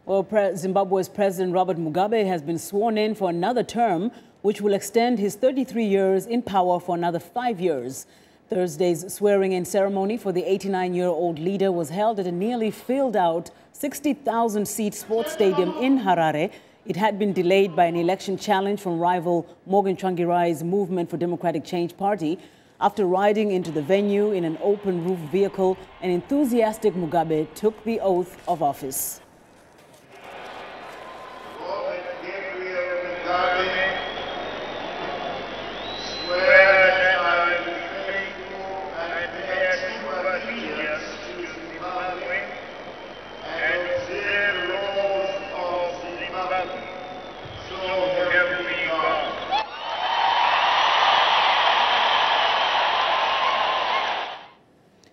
Well, Zimbabwe's President Robert Mugabe has been sworn in for another term, which will extend his 33 years in power for another 5 years. Thursday's swearing-in ceremony for the 89-year-old leader was held at a nearly filled-out 60,000-seat sports stadium in Harare. It had been delayed by an election challenge from rival Morgan Tsvangirai's Movement for Democratic Change party. After riding into the venue in an open-roof vehicle, an enthusiastic Mugabe took the oath of office.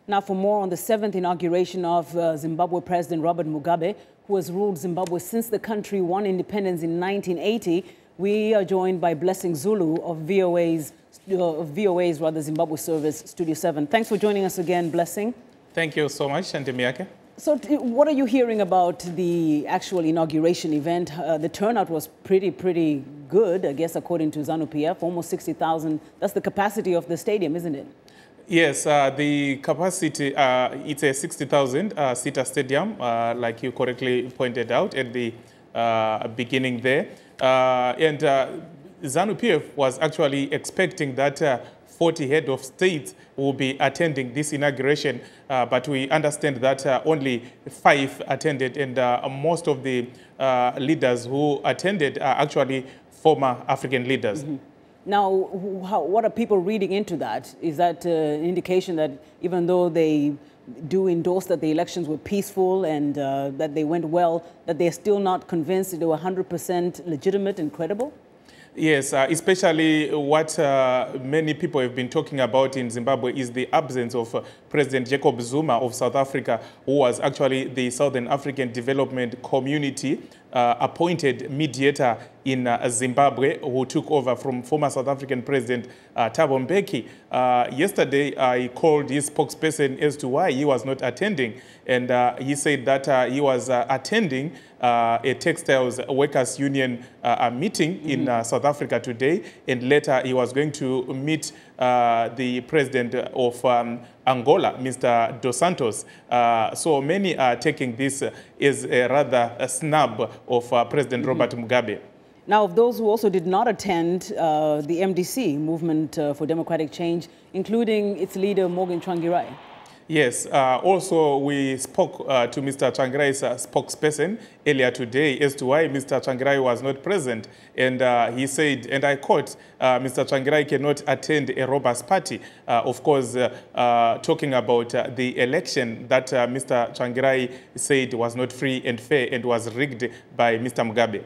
Now, for more on the 7th inauguration of Zimbabwe President Robert Mugabe, who has ruled Zimbabwe since the country won independence in 1980, we are joined by Blessing Zulu of VOA's Zimbabwe Service, Studio 7. Thanks for joining us again, Blessing. Thank you so much, Ndimyake. So what are you hearing about the actual inauguration event? The turnout was pretty good, I guess, according to ZANU-PF, almost 60,000. That's the capacity of the stadium, isn't it? Yes, the capacity, it's a 60,000-seater stadium, like you correctly pointed out at the beginning there. And ZANU-PF was actually expecting that 40 head of states will be attending this inauguration, but we understand that only 5 attended, and most of the leaders who attended are actually former African leaders. Mm-hmm. Now, what are people reading into that? Is that an indication that even though they do endorse that the elections were peaceful and that they went well, that they're still not convinced that they were 100% legitimate and credible? Yes, especially what many people have been talking about in Zimbabwe is the absence of President Jacob Zuma of South Africa, who was actually the Southern African Development Community appointed mediator in Zimbabwe, who took over from former South African President Thabo Mbeki. Yesterday, I called his spokesperson as to why he was not attending, and he said that he was attending a textiles workers union meeting in South Africa today, and later he was going to meet the president of Angola, Mr. Dos Santos. So many are taking this as a rather a snub of President Robert Mugabe. Now, of those who also did not attend the MDC, Movement for Democratic Change, including its leader, Morgan Tsvangirai. Yes, also we spoke to Mr. Tsvangirai's spokesperson earlier today as to why Mr. Tsvangirai was not present. And he said, and I quote, Mr. Tsvangirai cannot attend a robust party. Of course, talking about the election that Mr. Tsvangirai said was not free and fair and was rigged by Mr. Mugabe.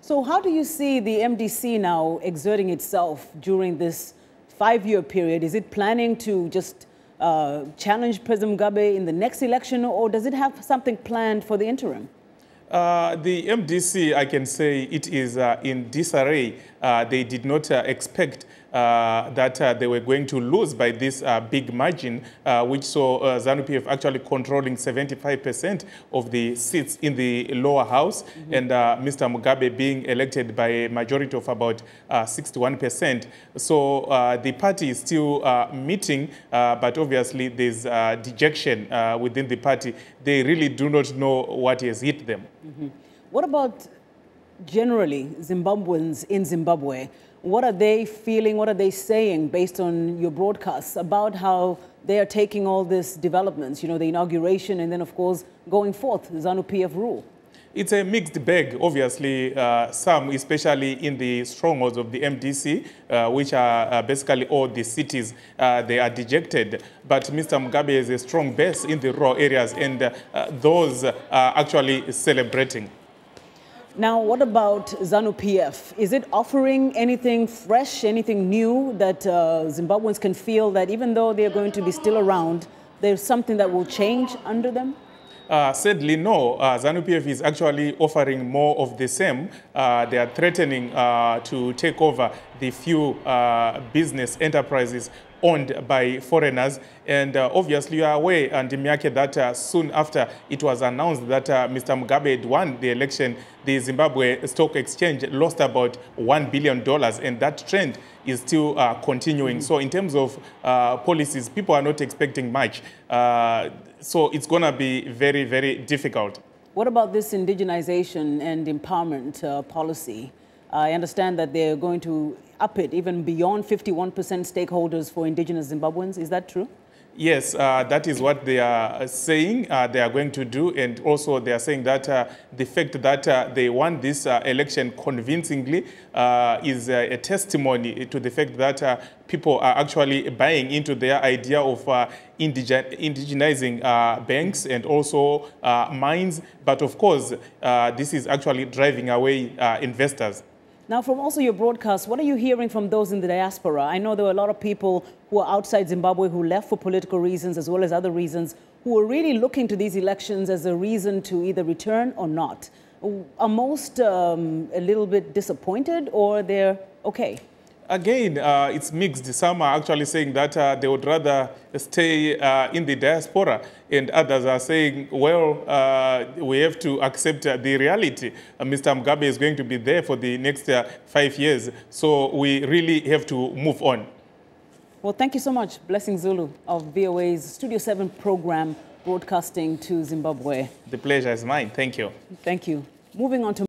So how do you see the MDC now exerting itself during this 5-year period? Is it planning to just challenge President Mugabe in the next election, or does it have something planned for the interim? The MDC, I can say it is in disarray. They did not expect that they were going to lose by this big margin, which saw ZANU-PF actually controlling 75% of the seats in the lower house, and Mr. Mugabe being elected by a majority of about 61%. So the party is still meeting, but obviously there's dejection within the party. They really do not know what has hit them. What about generally Zimbabweans in Zimbabwe? What are they feeling? What are they saying based on your broadcasts about how they are taking all these developments, you know, the inauguration and then, of course, going forth, ZANU-PF rule? It's a mixed bag, obviously. Some, especially in the strongholds of the MDC, which are basically all the cities, they are dejected. But Mr. Mugabe has a strong base in the rural areas, and those are actually celebrating. Now, what about ZANU-PF? Is it offering anything fresh, anything new that Zimbabweans can feel that even though they're going to be still around, there's something that will change under them? Sadly, no. ZANU-PF is actually offering more of the same. They are threatening to take over the few business enterprises owned by foreigners. And obviously you are aware, Ndimyake, that soon after it was announced that Mr. Mugabe had won the election, the Zimbabwe Stock Exchange lost about $1 billion, and that trend is still continuing. So in terms of policies, people are not expecting much. So it's going to be very, very difficult. What about this indigenization and empowerment policy? I understand that they're going to up it even beyond 51% stakeholders for indigenous Zimbabweans. Is that true? Yes, that is what they are saying they are going to do. And also they are saying that the fact that they won this election convincingly is a testimony to the fact that people are actually buying into their idea of indigenizing banks and also mines. But of course, this is actually driving away investors. Now, from also your broadcast, what are you hearing from those in the diaspora? I know there were a lot of people who are outside Zimbabwe who left for political reasons as well as other reasons, who are really looking to these elections as a reason to either return or not. Are most a little bit disappointed, or they're okay? Again, it's mixed. Some are actually saying that they would rather stay in the diaspora, and others are saying, well, we have to accept the reality. Mr. Mugabe is going to be there for the next 5 years, so we really have to move on. Well, thank you so much, Blessing Zulu of VOA's Studio 7 program broadcasting to Zimbabwe. The pleasure is mine. Thank you. Thank you. Moving on to